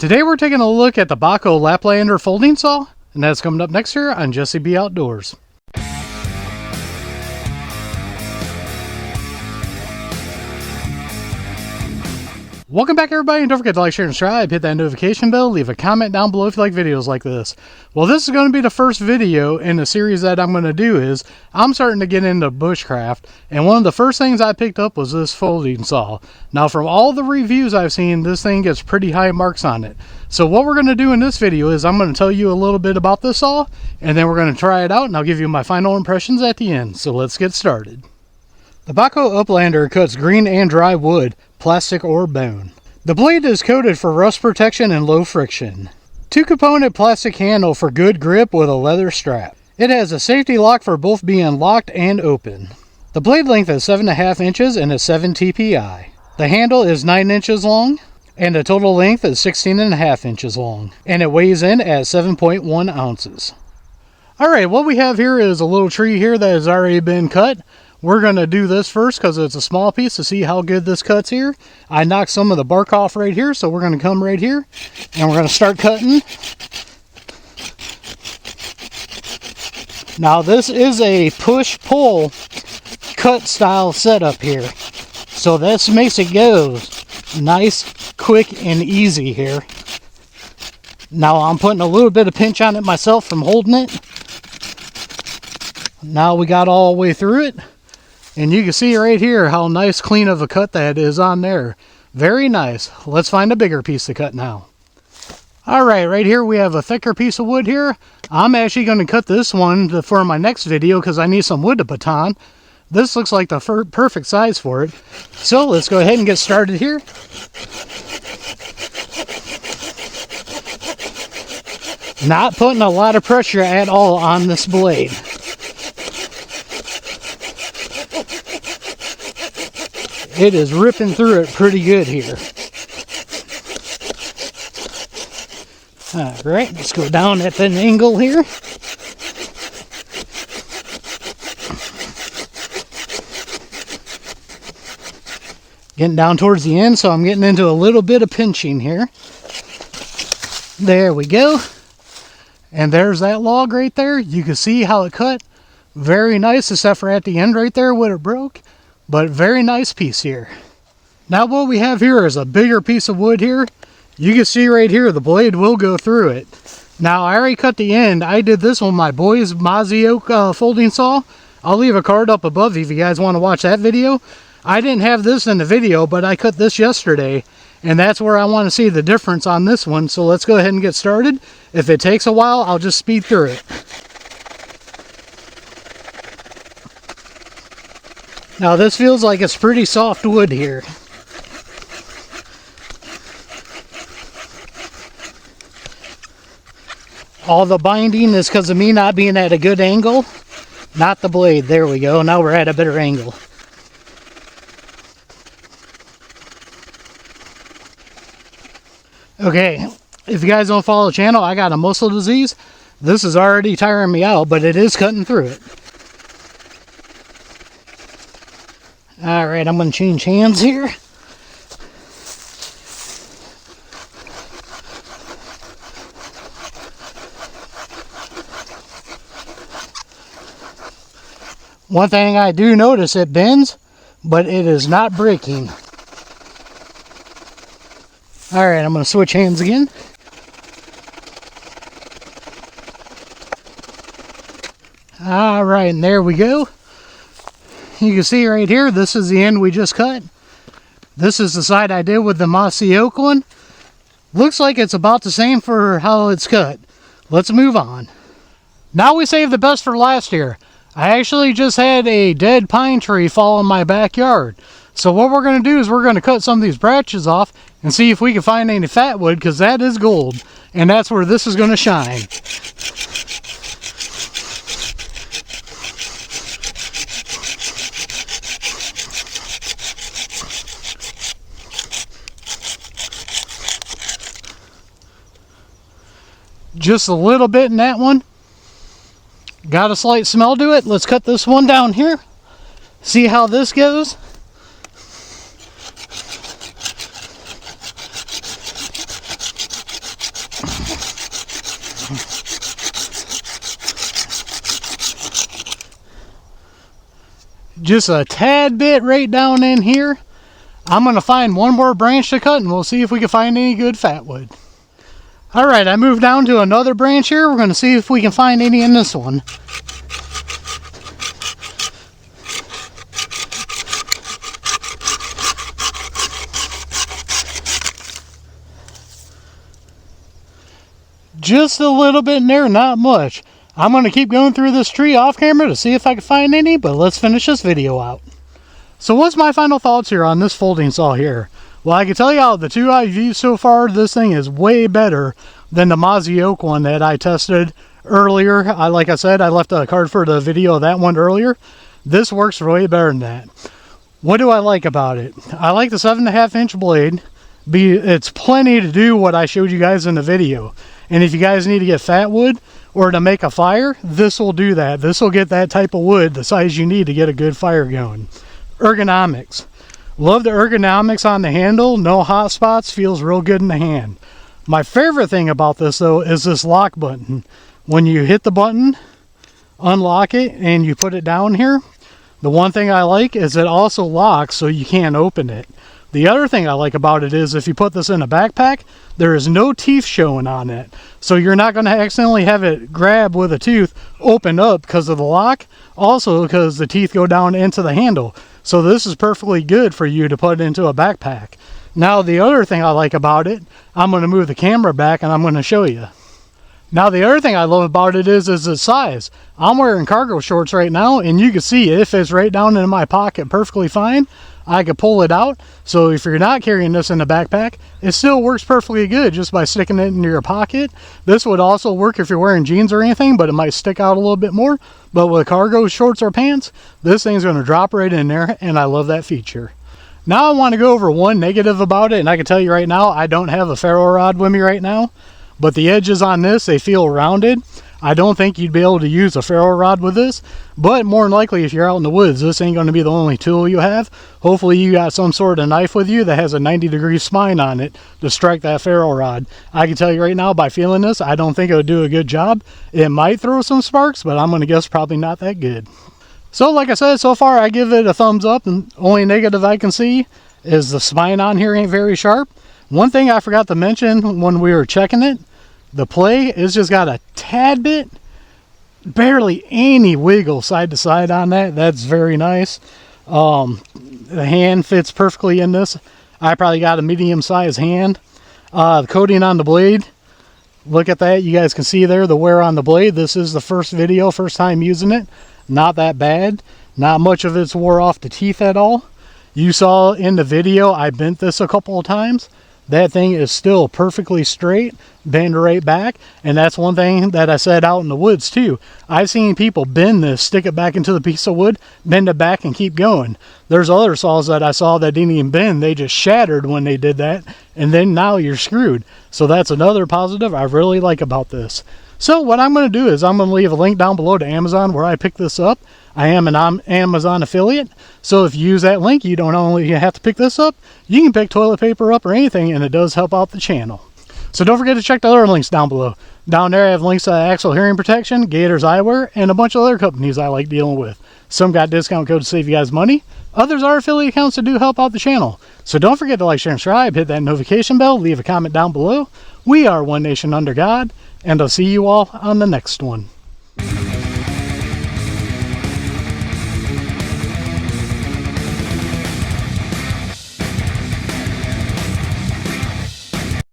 Today we're taking a look at the Bahco Laplander folding saw, and that's coming up next here on Jesse B Outdoors. Welcome back everybody, and don't forget to like, share, and subscribe, hit that notification bell, leave a comment down below if you like videos like this. Well, this is going to be the first video in the series that I'm going to do. Is I'm starting to get into bushcraft, and one of the first things I picked up was this folding saw. Now from all the reviews I've seen, this thing gets pretty high marks on it. So what we're going to do in this video is I'm going to tell you a little bit about this saw, and then we're going to try it out, and I'll give you my final impressions at the end. So let's get started. The Bahco Laplander cuts green and dry wood, plastic or bone. The blade is coated for rust protection and low friction. 2-component plastic handle for good grip with a leather strap. It has a safety lock for both being locked and open. The blade length is 7.5 inches and is 7 TPI. The handle is 9 inches long, and the total length is 16.5 inches long, and it weighs in at 7.1 ounces. Alright, what we have here is a little tree here that has already been cut. We're going to do this first because it's a small piece to see how good this cuts here. I knocked some of the bark off right here, so we're going to come right here and we're going to start cutting. Now this is a push-pull cut style setup here. So this makes it go nice, quick, and easy here. Now I'm putting a little bit of pinch on it myself from holding it. Now we got all the way through it. And you can see right here how nice, clean of a cut that is on there. Very nice. Let's find a bigger piece to cut now. Alright, right here we have a thicker piece of wood here. I'm actually going to cut this one for my next video because I need some wood to put on. This looks like the perfect size for it. So let's go ahead and get started here. Not putting a lot of pressure at all on this blade. It is ripping through it pretty good here. Alright, let's go down at an angle here. Getting down towards the end, so I'm getting into a little bit of pinching here. There we go. And there's that log right there. You can see how it cut. Very nice, except for at the end right there where it broke. But very nice piece here. Now what we have here is a bigger piece of wood here. You can see right here the blade will go through it. Now I already cut the end. I did this on my boy's Mozzie Oak folding saw. I'll leave a card up above if you guys want to watch that video. I didn't have this in the video, but I cut this yesterday. And that's where I want to see the difference on this one. So let's go ahead and get started. If it takes a while, I'll just speed through it. Now this feels like it's pretty soft wood here. All the binding is because of me not being at a good angle, not the blade. There we go. Now we're at a better angle. Okay, if you guys don't follow the channel, I got a muscle disease. This is already tiring me out, but it is cutting through it. Alright, I'm going to change hands here. One thing I do notice, it bends, but it is not breaking. Alright, I'm going to switch hands again. Alright, and there we go. You can see right here, this is the end we just cut. This is the side I did with the Mossy Oak one. Looks like it's about the same for how it's cut. Let's move on. Now we saved the best for last here. I actually just had a dead pine tree fall in my backyard. So what we're going to do is we're going to cut some of these branches off and see if we can find any fat wood, because that is gold. And that's where this is going to shine. Just a little bit in that one. Got a slight smell to it. Let's cut this one down here. See how this goes. just a tad bit right down in here. I'm going to find one more branch to cut and we'll see if we can find any good fat wood. Alright, I moved down to another branch here. We're going to see if we can find any in this one. Just a little bit in there, not much. I'm going to keep going through this tree off camera to see if I can find any, but let's finish this video out. So what's my final thoughts here on this folding saw here? Well, I can tell you out of the two I've used so far, this thing is way better than the Mozzie Oak one that I tested earlier. Like I said, I left a card for the video of that one earlier. This works way better than that. What do I like about it? I like the 7.5 inch blade. It's plenty to do what I showed you guys in the video. And if you guys need to get fat wood or to make a fire, this will do that. This will get that type of wood, the size you need to get a good fire going. Ergonomics. Love the ergonomics on the handle. No hot spots. Feels real good in the hand. My favorite thing about this though is this lock button. When you hit the button, unlock it, and you put it down here, the one thing I like is it also locks so you can't open it. The other thing I like about it is if you put this in a backpack, there is no teeth showing on it. So you're not going to accidentally have it grab with a tooth, open up because of the lock. Also because the teeth go down into the handle. So this is perfectly good for you to put into a backpack. Now the other thing I like about it, I'm going to move the camera back and I'm going to show you. Now the other thing I love about it is its size. I'm wearing cargo shorts right now and you can see it fits right down in my pocket perfectly fine. I could pull it out, so if you're not carrying this in the backpack, it still works perfectly good just by sticking it into your pocket. This would also work if you're wearing jeans or anything, but it might stick out a little bit more. But with cargo shorts or pants, this thing's going to drop right in there, and I love that feature. Now I want to go over one negative about it, and I can tell you right now, I don't have a ferro rod with me right now, but the edges on this, they feel rounded. I don't think you'd be able to use a ferro rod with this, but more than likely if you're out in the woods, this ain't going to be the only tool you have. Hopefully you got some sort of knife with you that has a 90-degree spine on it to strike that ferro rod. I can tell you right now by feeling this, I don't think it would do a good job. It might throw some sparks, but I'm going to guess probably not that good. So like I said, so far I give it a thumbs up, and only negative I can see is the spine on here ain't very sharp. One thing I forgot to mention when we were checking it, the play is just got a tad bit, barely any wiggle side to side on that. That's very nice. The hand fits perfectly in this. I probably got a medium sized hand. The coating on the blade, look at that. You guys can see there the wear on the blade. This is the first time using it. Not that bad. Not much of it's wore off the teeth at all. You saw in the video I bent this a couple of times. That thing is still perfectly straight, bend right back, and that's one thing that I said out in the woods too. I've seen people bend this, stick it back into the piece of wood, bend it back and keep going. There's other saws that I saw that didn't even bend. They just shattered when they did that, and then now you're screwed. So that's another positive I really like about this. So what I'm going to do is I'm going to leave a link down below to Amazon where I picked this up. I am an Amazon affiliate, so if you use that link, you don't only have to pick this up, you can pick toilet paper up or anything, and it does help out the channel. So don't forget to check the other links down below. Down there I have links to Axle Hearing Protection, Gators Eyewear, and a bunch of other companies I like dealing with. Some got discount codes to save you guys money. Others are affiliate accounts that do help out the channel. So don't forget to like, share, and subscribe, hit that notification bell, leave a comment down below. We are One Nation Under God, and I'll see you all on the next one.